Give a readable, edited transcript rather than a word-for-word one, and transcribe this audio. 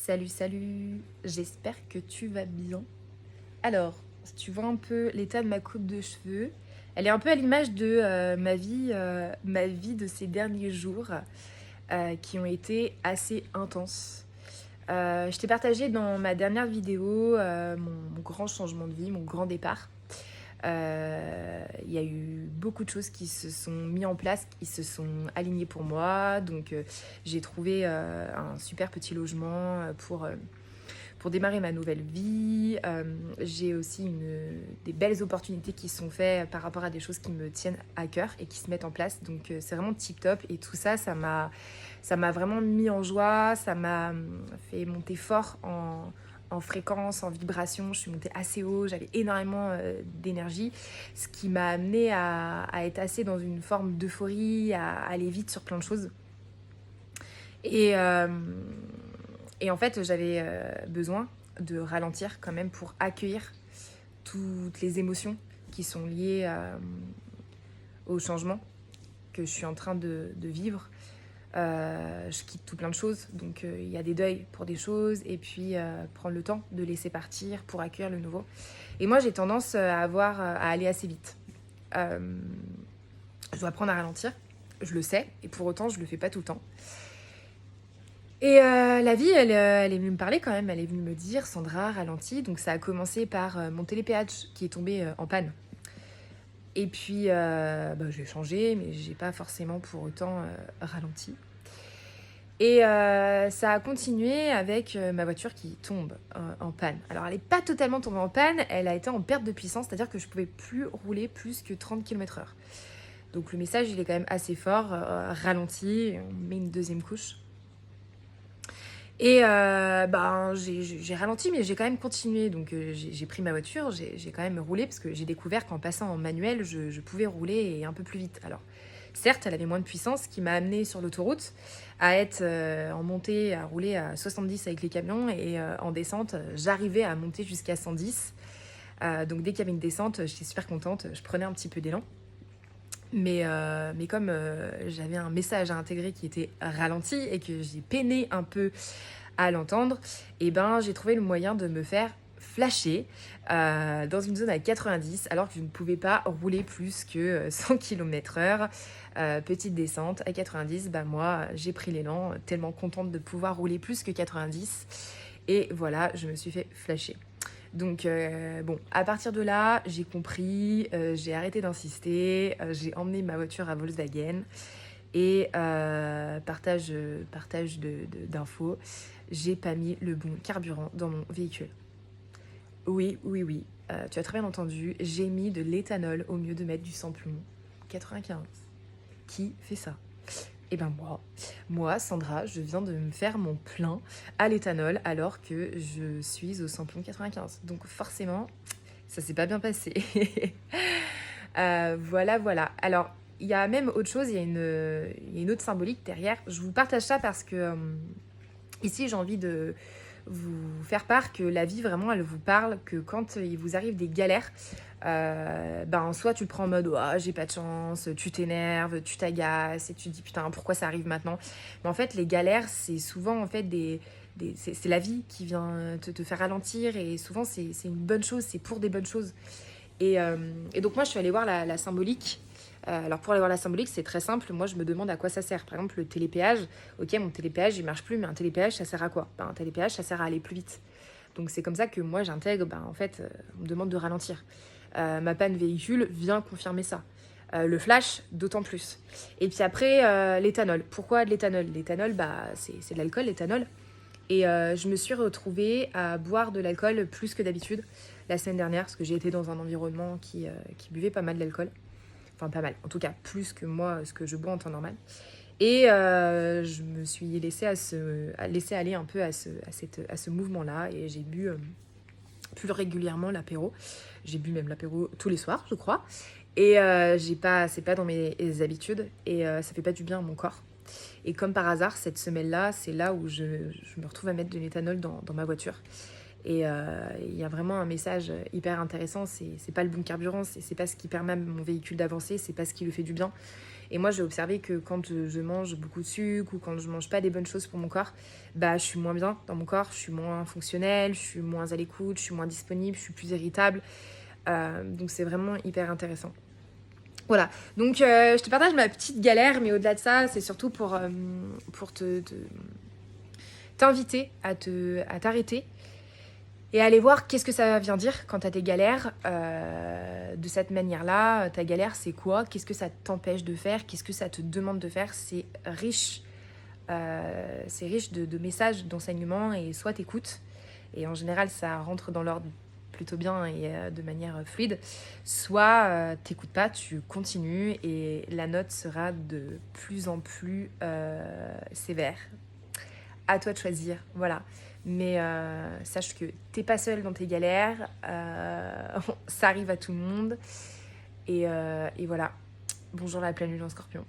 Salut, j'espère que tu vas bien. Alors, si tu vois un peu l'état de ma coupe de cheveux, elle est un peu à l'image de ma vie de ces derniers jours qui ont été assez intenses. Je t'ai partagé dans ma dernière vidéo mon grand changement de vie, mon grand départ. Il y a eu beaucoup de choses qui se sont mis en place, qui se sont alignées pour moi. Donc j'ai trouvé un super petit logement pour démarrer ma nouvelle vie. J'ai aussi des belles opportunités qui se sont faites par rapport à des choses qui me tiennent à cœur et qui se mettent en place. Donc c'est vraiment tip top. Et tout ça, ça m'a vraiment mis en joie. Ça m'a fait monter fort en fréquence, en vibration. Je suis montée assez haut, j'avais énormément d'énergie, ce qui m'a amené à être assez dans une forme d'euphorie, à aller vite sur plein de choses. Et, euh, et en fait, j'avais besoin de ralentir quand même pour accueillir toutes les émotions qui sont liées au changement que je suis en train de vivre. Je quitte tout plein de choses, donc il y a des deuils pour des choses et puis prendre le temps de laisser partir pour accueillir le nouveau. Et moi, j'ai tendance à aller assez vite. Je dois apprendre à ralentir, je le sais, et pour autant, je le fais pas tout le temps. Et la vie, elle est venue me parler quand même, elle est venue me dire, Sandra, ralentis. Donc ça a commencé par mon télépéage qui est tombé en panne. Et puis j'ai changé, mais j'ai pas forcément pour autant ralenti. Et ça a continué avec ma voiture qui tombe en panne. Alors elle n'est pas totalement tombée en panne, elle a été en perte de puissance, c'est-à-dire que je ne pouvais plus rouler plus que 30 km/h. Donc le message il est quand même assez fort, ralenti, on met une deuxième couche. Et j'ai ralenti, mais j'ai quand même continué. Donc j'ai pris ma voiture, j'ai quand même roulé parce que j'ai découvert qu'en passant en manuel, je pouvais rouler et un peu plus vite. Alors certes, elle avait moins de puissance, ce qui m'a amené sur l'autoroute à être en montée, à rouler à 70 avec les camions et en descente, j'arrivais à monter jusqu'à 110. Donc dès qu'il y avait une descente, j'étais super contente, je prenais un petit peu d'élan. Mais comme j'avais un message à intégrer qui était ralenti et que j'ai peiné un peu à l'entendre, et ben j'ai trouvé le moyen de me faire flasher dans une zone à 90 alors que je ne pouvais pas rouler plus que 100 km/h. Petite descente à 90, moi j'ai pris l'élan, tellement contente de pouvoir rouler plus que 90. Et voilà, je me suis fait flasher. Donc à partir de là, j'ai compris, j'ai arrêté d'insister, j'ai emmené ma voiture à Volkswagen et partage d'infos, j'ai pas mis le bon carburant dans mon véhicule. Oui, tu as très bien entendu, j'ai mis de l'éthanol au lieu de mettre du samplon 95. Qui fait ça? Eh ben moi, Sandra, je viens de me faire mon plein à l'éthanol alors que je suis au samplon 95. Donc forcément, ça s'est pas bien passé. Voilà. Alors, il y a même autre chose, il y a une autre symbolique derrière. Je vous partage ça parce que ici, j'ai envie de vous faire part que la vie, vraiment, elle vous parle, que quand il vous arrive des galères, soit tu le prends en mode oh, j'ai pas de chance, tu t'énerves, tu t'agaces et tu te dis putain pourquoi ça arrive maintenant. Mais en fait les galères c'est souvent en fait c'est la vie qui vient te faire ralentir et souvent c'est une bonne chose, c'est pour des bonnes choses. Et donc moi je suis allée voir la symbolique. Alors pour aller voir la symbolique c'est très simple, moi je me demande à quoi ça sert. Par exemple le télépéage, ok mon télépéage il marche plus mais un télépéage ça sert à quoi? Un télépéage ça sert à aller plus vite. Donc c'est comme ça que moi j'intègre, on me demande de ralentir. Ma panne véhicule vient confirmer ça. Le flash, d'autant plus. Et puis après, l'éthanol. Pourquoi de l'éthanol? L'éthanol, c'est de l'alcool, l'éthanol. Et je me suis retrouvée à boire de l'alcool plus que d'habitude la semaine dernière, parce que j'ai été dans un environnement qui buvait pas mal d'alcool. Enfin, pas mal. En tout cas, plus que moi, ce que je bois en temps normal. Et je me suis laissée aller un peu à ce mouvement-là. Et j'ai bu plus régulièrement l'apéro. J'ai bu même l'apéro tous les soirs, je crois. Et c'est pas dans mes habitudes. Et ça fait pas du bien à mon corps. Et comme par hasard, cette semaine-là, c'est là où je me retrouve à mettre de l'éthanol dans ma voiture. Et il y a vraiment un message hyper intéressant. C'est pas le bon carburant, c'est pas ce qui permet à mon véhicule d'avancer, c'est pas ce qui lui fait du bien. Et moi, j'ai observé que quand je mange beaucoup de sucre ou quand je mange pas des bonnes choses pour mon corps, bah, je suis moins bien dans mon corps, je suis moins fonctionnelle, je suis moins à l'écoute, je suis moins disponible, je suis plus irritable. Donc c'est vraiment hyper intéressant. Voilà, donc je te partage ma petite galère, mais au-delà de ça, c'est surtout pour t'inviter à t'arrêter et aller voir qu'est-ce que ça vient dire quand tu as des galères de cette manière-là. Ta galère, c'est quoi? Qu'est-ce que ça t'empêche de faire? Qu'est-ce que ça te demande de faire? C'est riche de messages, d'enseignements, et soit t'écoutes, et en général, ça rentre dans l'ordre plutôt bien et de manière fluide, soit t'écoutes pas, tu continues, et la note sera de plus en plus sévère. À toi de choisir, voilà. Mais sache que t'es pas seul dans tes galères, ça arrive à tout le monde. Et voilà. Bonjour la pleine lune en scorpion.